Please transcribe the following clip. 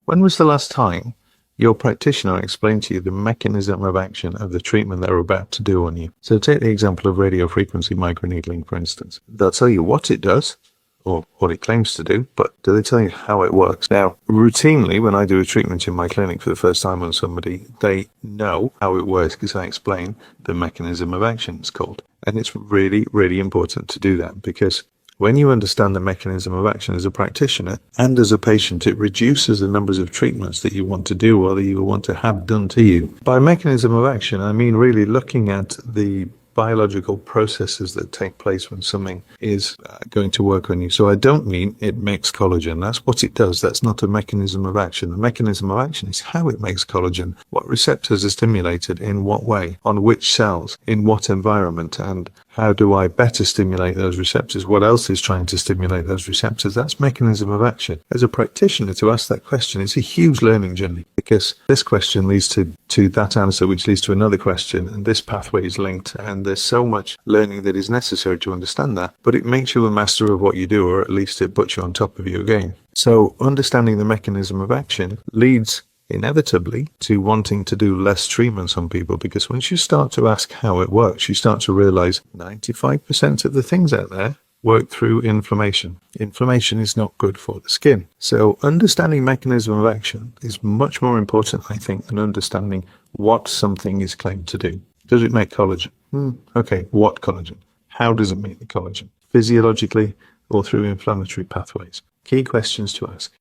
When was the last time your practitioner explained to you the mechanism of action of the treatment they're about to do on you? So take the example of radiofrequency microneedling, for instance. They'll tell you what it does, or what it claims to do, but do they tell you how it works? Now, routinely, when I do a treatment in my clinic for the first time on somebody, they know how it works because I explain the mechanism of action, it's called. And it's really, really important to do that, because when you understand the mechanism of action as a practitioner and as a patient, it reduces the numbers of treatments that you want to do or that you want to have done to you. By mechanism of action, I mean really looking at the biological processes that take place when something is going to work on you. So I don't mean it makes collagen. That's what it does. That's not a mechanism of action. The mechanism of action is how it makes collagen, what receptors are stimulated, in what way, on which cells, in what environment, and how do I better stimulate those receptors? What else is trying to stimulate those receptors? That's mechanism of action. As a practitioner, to ask that question is a huge learning journey, because this question leads to that answer, which leads to another question, and this pathway is linked, and there's so much learning that is necessary to understand that, but it makes you a master of what you do, or at least it puts you on top of your game. So understanding the mechanism of action leads inevitably to wanting to do less treatments on people, because once you start to ask how it works, you start to realize 95% of the things out there work through inflammation. Inflammation is not good for the skin. So understanding mechanism of action is much more important, I think, than understanding what something is claimed to do. Does it make collagen? Okay, what collagen? How does it make the collagen? Physiologically or through inflammatory pathways? Key questions to ask.